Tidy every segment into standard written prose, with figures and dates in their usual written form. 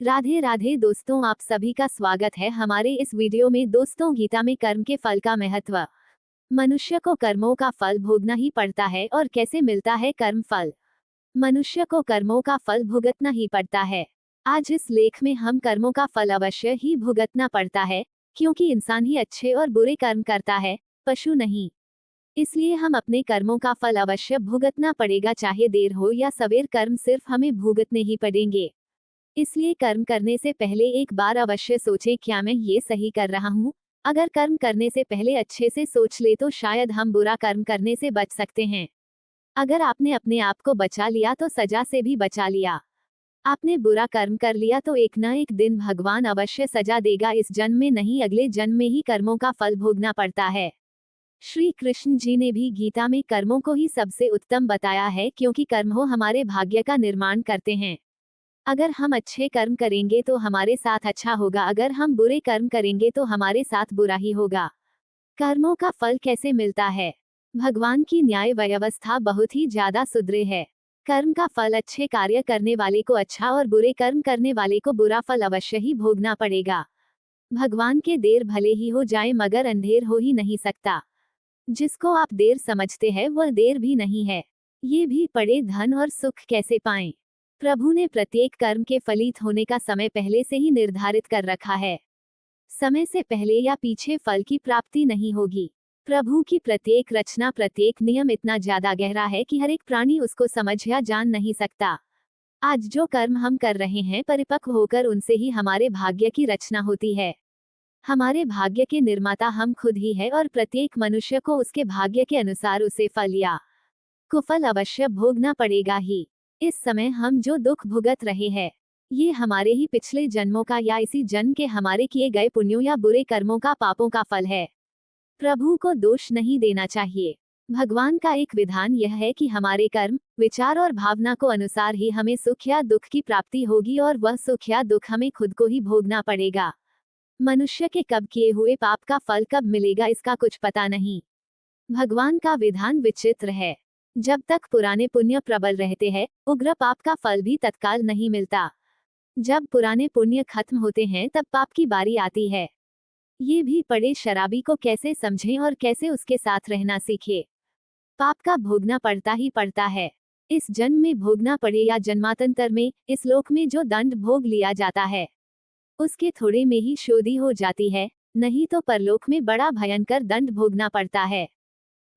राधे राधे दोस्तों, आप सभी का स्वागत है हमारे इस वीडियो में। दोस्तों, गीता में कर्म के फल का महत्व। मनुष्य को कर्मों का फल भोगना ही पड़ता है। और कैसे मिलता है कर्म फल? मनुष्य को कर्मों का फल भुगतना ही पड़ता है। आज इस लेख में हम कर्मों का फल अवश्य ही भुगतना पड़ता है, क्योंकि इंसान ही अच्छे और बुरे कर्म करता है, पशु नहीं। इसलिए हम अपने कर्मों का फल अवश्य भुगतना पड़ेगा, चाहे देर हो या सवेर, कर्म सिर्फ हमें भुगतने ही पड़ेंगे। इसलिए कर्म करने से पहले एक बार अवश्य सोचें, क्या मैं ये सही कर रहा हूँ? अगर कर्म करने से पहले अच्छे से सोच ले तो शायद हम बुरा कर्म करने से बच सकते हैं। अगर आपने अपने आप को बचा लिया तो सजा से भी बचा लिया। आपने बुरा कर्म कर लिया तो एक न एक दिन भगवान अवश्य सजा देगा। इस जन्म में नहीं, अगले जन्म में ही कर्मों का फल भोगना पड़ता है। श्री कृष्ण जी ने भी गीता में कर्मों को ही सबसे उत्तम बताया है, क्योंकि कर्म हो हमारे भाग्य का निर्माण करते हैं। अगर हम अच्छे कर्म करेंगे तो हमारे साथ अच्छा होगा, अगर हम बुरे कर्म करेंगे तो हमारे साथ बुरा ही होगा। कर्मों का फल कैसे मिलता है? भगवान की न्याय व्यवस्था बहुत ही ज्यादा सुदृढ़ है। कर्म का फल अच्छे कार्य करने वाले को अच्छा और बुरे कर्म करने वाले को बुरा फल अवश्य ही भोगना पड़ेगा। भगवान के देर भले ही हो जाए, मगर अंधेर हो ही नहीं सकता। जिसको आप देर समझते हैं वह देर भी नहीं है। ये भी पढ़े, धन और सुख कैसे पाएं? प्रभु ने प्रत्येक कर्म के फलित होने का समय पहले से ही निर्धारित कर रखा है। समय से पहले या पीछे फल की प्राप्ति नहीं होगी। प्रभु की प्रत्येक रचना, प्रत्येक नियम इतना ज्यादा गहरा है कि हर एक प्राणी उसको समझ या जान नहीं सकता। आज जो कर्म हम कर रहे हैं, परिपक्व होकर उनसे ही हमारे भाग्य की रचना होती है। हमारे भाग्य के निर्माता हम खुद ही है, और प्रत्येक मनुष्य को उसके भाग्य के अनुसार उसे फल या कुफल अवश्य भोगना पड़ेगा ही। इस समय हम जो दुख भुगत रहे हैं, ये हमारे ही पिछले जन्मों का या इसी जन्म के हमारे किए गए पुण्यों या बुरे कर्मों का, पापों का फल है। प्रभु को दोष नहीं देना चाहिए। भगवान का एक विधान यह है कि हमारे कर्म, विचार और भावना को अनुसार ही हमें सुख या दुख की प्राप्ति होगी, और वह सुख या दुख हमें खुद को ही भोगना पड़ेगा। मनुष्य के कब किए हुए पाप का फल कब मिलेगा, इसका कुछ पता नहीं। भगवान का विधान विचित्र है। जब तक पुराने पुण्य प्रबल रहते हैं, उग्र पाप का फल भी तत्काल नहीं मिलता। जब पुराने पुण्य खत्म होते हैं, तब पाप की बारी आती है। ये भी पढ़े, शराबी को कैसे समझें और कैसे उसके साथ रहना सीखे। पाप का भोगना पड़ता ही पड़ता है। इस जन्म में भोगना पड़े या जन्मांतर में, इस लोक में जो दंड भोग लिया जाता है, उसके थोड़े में ही शोधी हो जाती है, नहीं तो परलोक में बड़ा भयंकर दंड भोगना पड़ता है।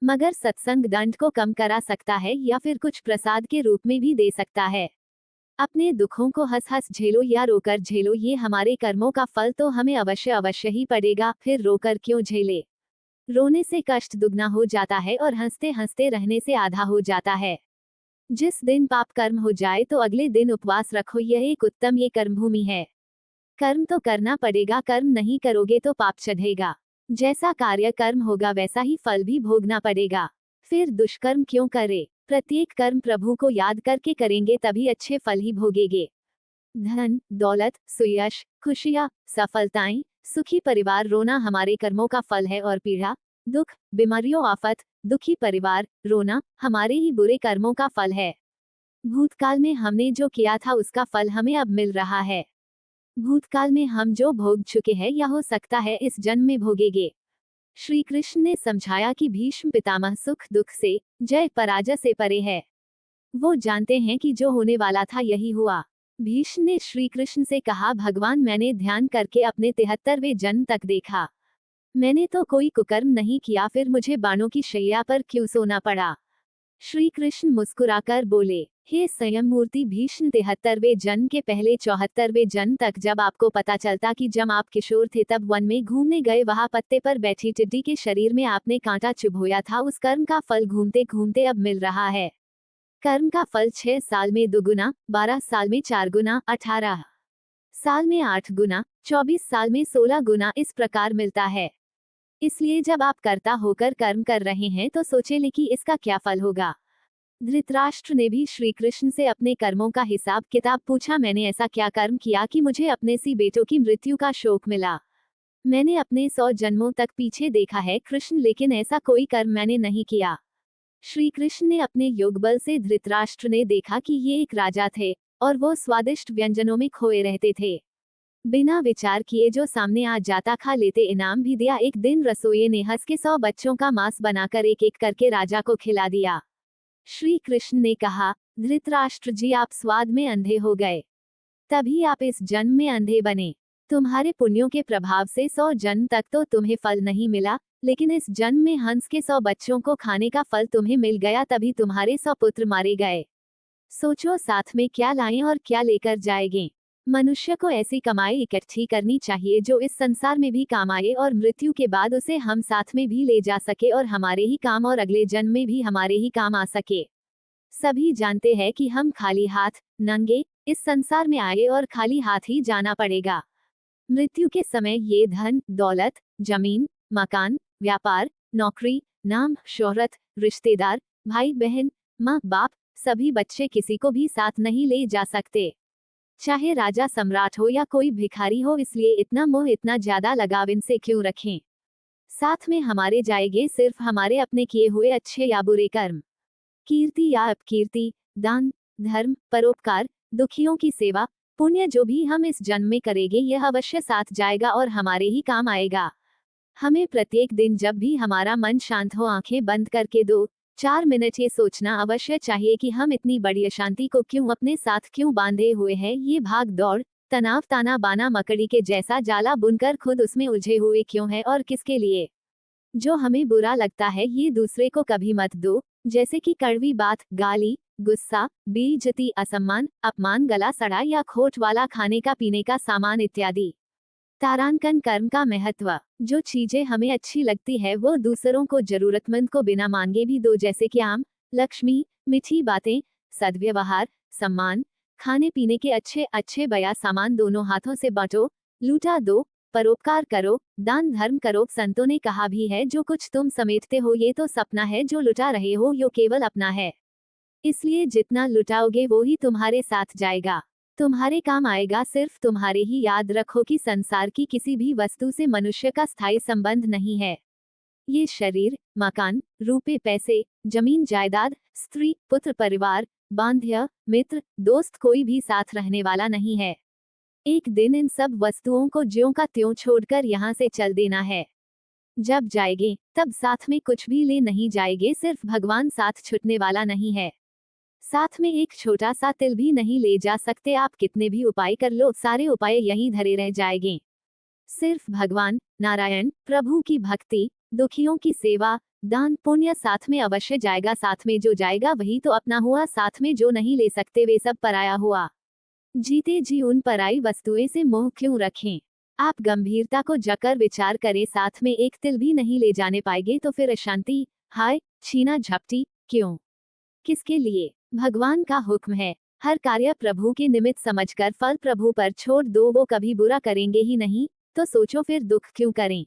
मगर सत्संग दंड को कम करा सकता है, या फिर कुछ प्रसाद के रूप में भी दे सकता है। अपने दुखों को हंस हंस झेलो या रोकर झेलो, ये हमारे कर्मों का फल तो हमें अवश्य अवश्य ही पड़ेगा। फिर रोकर क्यों झेले? रोने से कष्ट दुगना हो जाता है, और हंसते हंसते रहने से आधा हो जाता है। जिस दिन पाप कर्म हो जाए तो अगले दिन उपवास रखो, यह एक उत्तम ये कर्मभूमि है। कर्म तो करना पड़ेगा, कर्म नहीं करोगे तो पाप चढ़ेगा। जैसा कार्य कर्म होगा वैसा ही फल भी भोगना पड़ेगा। फिर दुष्कर्म क्यों करे? प्रत्येक कर्म प्रभु को याद करके करेंगे, तभी अच्छे फल ही भोगेंगे। धन, दौलत, सुयश, खुशियां, सफलताएं, सुखी परिवार, रोना हमारे कर्मों का फल है, और पीड़ा, दुख, बीमारियों, आफत, दुखी परिवार, रोना हमारे ही बुरे कर्मों का फल है। भूतकाल में हमने जो किया था उसका फल हमें अब मिल रहा है। भूतकाल में हम जो भोग चुके हैं, या हो सकता है इस जन्म में भोगेंगे। श्री कृष्ण ने समझाया कि भीष्म पितामह सुख दुख से, जय पराजय से परे है। वो जानते हैं कि जो होने वाला था यही हुआ। भीष्म ने श्री कृष्ण से कहा, भगवान, मैंने ध्यान करके अपने 73वें जन्म तक देखा। मैंने तो कोई कुकर्म नहीं किया, फिर मुझे बाणों की शैया पर क्यों सोना पड़ा? श्री कृष्ण मुस्कुराकर बोले, हे स्वयं मूर्ति भीष्म, 73वें जन्म के पहले 74वें जन्म तक जब आपको पता चलता कि जब आप किशोर थे तब वन में घूमने गए, वहां पत्ते पर बैठी टिड्डी के शरीर में आपने कांटा चुभोया था, उस कर्म का फल घूमते घूमते अब मिल रहा है। कर्म का फल 6 साल में 2 गुना, 12 साल में 4 गुना, 18 साल में 8 गुना, 24 साल में 16 गुना इस प्रकार मिलता है। इसलिए जब आप कर्ता होकर कर्म कर रहे हैं तो सोचे ले कि इसका क्या फल होगा। धृतराष्ट्र ने भी श्री कृष्ण से अपने कर्मों का हिसाब किताब पूछा। मैंने ऐसा क्या कर्म किया कि मुझे अपने सी बेटों की मृत्यु का शोक मिला? मैंने अपने 100 जन्मों तक पीछे देखा है कृष्ण, लेकिन ऐसा कोई कर्म मैंने नहीं किया। श्री कृष्ण ने अपने योग बल से, धृतराष्ट्र ने देखा कि ये एक राजा थे, और वो स्वादिष्ट व्यंजनों में खोए रहते थे। बिना विचार किए जो सामने आ जाता खा लेते, इनाम भी दिया। एक दिन रसोइये ने हंस के 100 बच्चों का मांस बनाकर एक एक करके राजा को खिला दिया। श्री कृष्ण ने कहा, धृतराष्ट्र जी, आप स्वाद में अंधे हो गए, तभी आप इस जन्म में अंधे बने। तुम्हारे पुण्यों के प्रभाव से 100 जन्म तक तो तुम्हें फल नहीं मिला, लेकिन इस जन्म में हंस के 100 बच्चों को खाने का फल तुम्हें मिल गया, तभी तुम्हारे 100 पुत्र मारे गए। सोचो, साथ में क्या लाएं और क्या लेकर जाएंगे। मनुष्य को ऐसी कमाई इकट्ठी करनी चाहिए जो इस संसार में भी काम आए और मृत्यु के बाद उसे हम साथ में भी ले जा सके और हमारे ही काम और अगले जन्म में भी हमारे ही काम आ सके। सभी जानते हैं कि हम खाली हाथ, नंगे इस संसार में आए और खाली हाथ ही जाना पड़ेगा। मृत्यु के समय ये धन, दौलत, जमीन, मकान, व्यापार, नौकरी, नाम, शोहरत, रिश्तेदार, भाई बहन, माँ बाप, सभी बच्चे किसी को भी साथ नहीं ले जा सकते, चाहे राजा सम्राट हो या कोई भिखारी हो। इसलिए इतना मोह, इतना ज्यादा लगाव इनसे क्यों रखें। साथ में हमारे जाएंगे सिर्फ हमारे अपने किए हुए अच्छे या बुरे कर्म, कीर्ति या अपकीर्ति, दान, धर्म, परोपकार, दुखियों की सेवा, पुण्य जो भी हम इस जन्म में करेंगे यह अवश्य साथ जाएगा और हमारे ही काम आएगा। हमें प्रत्येक दिन जब भी हमारा मन शांत हो, आंखें बंद करके 2-4 मिनट ये सोचना अवश्य चाहिए कि हम इतनी बड़ी अशांति को क्यों अपने साथ क्यों बांधे हुए हैं। ये भाग दौड़, तनाव, ताना बाना मकड़ी के जैसा जाला बुनकर खुद उसमें उलझे हुए क्यों है और किसके लिए। जो हमें बुरा लगता है ये दूसरे को कभी मत दो, जैसे कि कड़वी बात, गाली, गुस्सा, बेइज्जती, असम्मान, अपमान, गला सड़ा या खोट वाला खाने का पीने का सामान इत्यादि। तारांकन कर्म का महत्व। जो चीजें हमें अच्छी लगती है वो दूसरों को, जरूरतमंद को बिना मांगे भी दो, जैसे कि आम, लक्ष्मी, मीठी बातें, सद्व्यवहार, सम्मान, खाने पीने के अच्छे अच्छे बया सामान दोनों हाथों से बांटो, लूटा दो, परोपकार करो, दान धर्म करो। संतों ने कहा भी है, जो कुछ तुम समेटते हो ये तो सपना है, जो लुटा रहे हो यो केवल अपना है। इसलिए जितना लुटाओगे वो ही तुम्हारे साथ जाएगा, तुम्हारे काम आएगा। सिर्फ तुम्हारे ही। याद रखो कि संसार की किसी भी वस्तु से मनुष्य का स्थायी संबंध नहीं है। ये शरीर, मकान, रुपए पैसे, जमीन जायदाद, स्त्री पुत्र परिवार, बांध्य, मित्र, दोस्त, कोई भी साथ रहने वाला नहीं है। एक दिन इन सब वस्तुओं को ज्यों का त्यों छोड़कर यहाँ से चल देना है। जब जाएंगे तब साथ में कुछ भी ले नहीं जाएंगे, सिर्फ भगवान साथ छूटने वाला नहीं है। साथ में एक छोटा सा तिल भी नहीं ले जा सकते। आप कितने भी उपाय कर लो, सारे उपाय यहीं धरे रह जाएंगे। सिर्फ भगवान नारायण प्रभु की भक्ति, दुखियों की सेवा, दान पुण्य साथ में अवश्य जाएगा। साथ में जो जाएगा वही तो अपना हुआ, साथ में जो नहीं ले सकते वे सब पराया हुआ। जीते जी उन पराई वस्तुएं से मोह क्यों रखें। आप गंभीरता को जकर विचार करें, साथ में एक तिल भी नहीं ले जाने पाएंगे तो फिर अशांति, हाय, छीना झपटी क्यों, किसके लिए। भगवान का हुक्म है, हर कार्य प्रभु के निमित्त समझकर फल प्रभु पर छोड़ दो। वो कभी बुरा करेंगे ही नहीं, तो सोचो फिर दुख क्यों करें।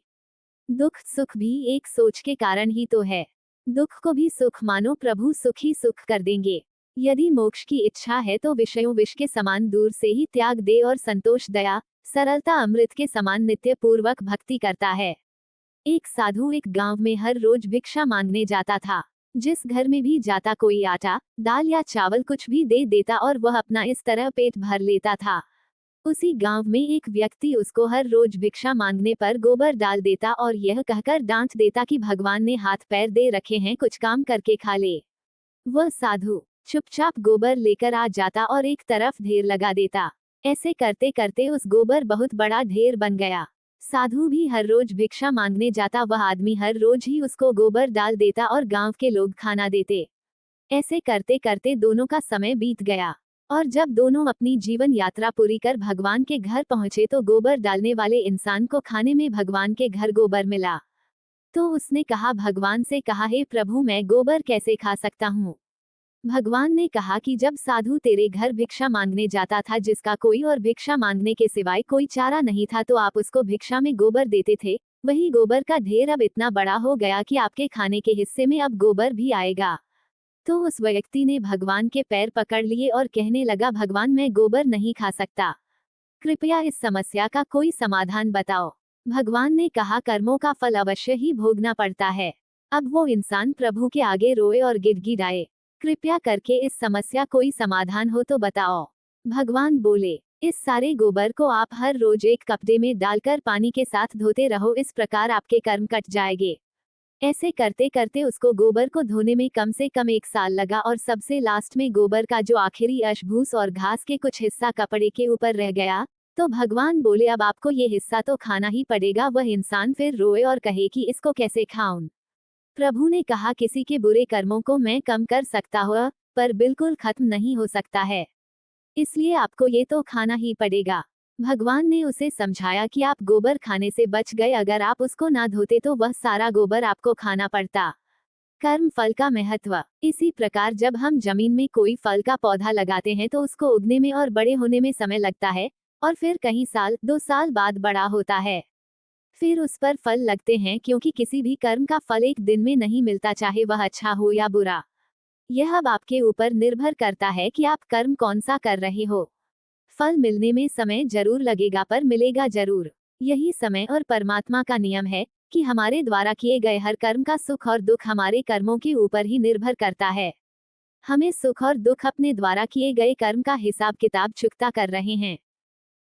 दुख सुख भी एक सोच के कारण ही तो है। दुख को भी सुख मानो, प्रभु सुख ही सुख कर देंगे। यदि मोक्ष की इच्छा है तो विषयों विष के समान दूर से ही त्याग दे और संतोष, दया, सरलता अमृत के समान नित्य पूर्वक भक्ति करता है। एक साधु एक गांव में हर रोज भिक्षा मांगने जाता था। जिस घर में भी जाता कोई आटा, दाल या चावल कुछ भी दे देता और वह अपना इस तरह पेट भर लेता था। उसी गांव में एक व्यक्ति उसको हर रोज भिक्षा मांगने पर गोबर डाल देता और यह कहकर डांट देता कि भगवान ने हाथ पैर दे रखे हैं, कुछ काम करके खा ले। वह साधु चुपचाप गोबर लेकर आ जाता और एक तरफ ढेर लगा देता। ऐसे करते करते उस गोबर बहुत बड़ा ढेर बन गया। साधु भी हर रोज भिक्षा मांगने जाता, वह आदमी हर रोज ही उसको गोबर डाल देता और गांव के लोग खाना देते। ऐसे करते करते दोनों का समय बीत गया और जब दोनों अपनी जीवन यात्रा पूरी कर भगवान के घर पहुंचे तो गोबर डालने वाले इंसान को खाने में भगवान के घर गोबर मिला। तो उसने कहा, भगवान से कहा, हे प्रभु मैं गोबर कैसे खा सकता हूँ। भगवान ने कहा कि जब साधु तेरे घर भिक्षा मांगने जाता था, जिसका कोई और भिक्षा मांगने के सिवाय कोई चारा नहीं था, तो आप उसको भिक्षा में गोबर देते थे। वही गोबर का ढेर अब इतना बड़ा हो गया कि आपके खाने के हिस्से में अब गोबर भी आएगा। तो उस व्यक्ति ने भगवान के पैर पकड़ लिए और कहने लगा, भगवान मैं गोबर नहीं खा सकता, कृपया इस समस्या का कोई समाधान बताओ। भगवान ने कहा, कर्मों का फल अवश्य ही भोगना पड़ता है। अब वो इंसान प्रभु के आगे रोए और गिड़गिड़ाए, कृपया करके इस समस्या कोई समाधान हो तो बताओ। भगवान बोले, इस सारे गोबर को आप हर रोज एक कपड़े में डालकर पानी के साथ धोते रहो, इस प्रकार आपके कर्म कट जाएंगे। ऐसे करते करते उसको गोबर को धोने में कम से कम 1 साल लगा और सबसे लास्ट में गोबर का जो आखिरी अशभूस और घास के कुछ हिस्सा कपड़े के ऊपर रह गया। तो भगवान बोले, अब आपको ये हिस्सा तो खाना ही पड़ेगा। वह इंसान फिर रोए और कहे कि इसको कैसे खाऊं। प्रभु ने कहा, किसी के बुरे कर्मों को मैं कम कर सकता हूँ, पर बिल्कुल खत्म नहीं हो सकता है, इसलिए आपको ये तो खाना ही पड़ेगा। भगवान ने उसे समझाया कि आप गोबर खाने से बच गए, अगर आप उसको ना धोते तो वह सारा गोबर आपको खाना पड़ता। कर्म फल का महत्व। इसी प्रकार जब हम जमीन में कोई फल का पौधा लगाते हैं तो उसको उगने में और बड़े होने में समय लगता है, और फिर कई साल 2 साल बाद बड़ा होता है। फिर उस पर फल लगते हैं, क्योंकि किसी भी कर्म का फल एक दिन में नहीं मिलता, चाहे वह अच्छा हो या बुरा। यह अब आपके ऊपर निर्भर करता है कि आप कर्म कौन सा कर रहे हो। फल मिलने में समय जरूर लगेगा, पर मिलेगा जरूर। यही समय और परमात्मा का नियम है कि हमारे द्वारा किए गए हर कर्म का सुख और दुख हमारे कर्मों के ऊपर ही निर्भर करता है। हमें सुख और दुख अपने द्वारा किए गए कर्म का हिसाब किताब चुकता कर रहे हैं।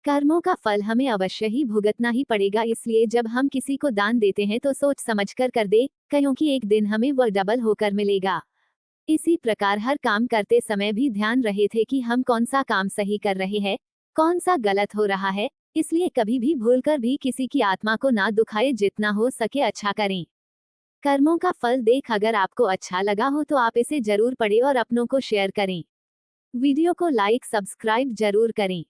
कर्मों का फल हमें अवश्य ही भुगतना ही पड़ेगा, इसलिए जब हम किसी को दान देते हैं तो सोच समझकर कर दे, क्योंकि एक दिन हमें वह डबल होकर मिलेगा। इसी प्रकार हर काम करते समय भी ध्यान रहे थे कि हम कौन सा काम सही कर रहे हैं, कौन सा गलत हो रहा है। इसलिए कभी भी भूलकर भी किसी की आत्मा को ना दुखाए, जितना हो सके अच्छा करें। कर्मों का फल देख अगर आपको अच्छा लगा हो तो आप इसे जरूर पढ़ें और अपनों को शेयर करें। वीडियो को लाइक सब्सक्राइब जरूर करें।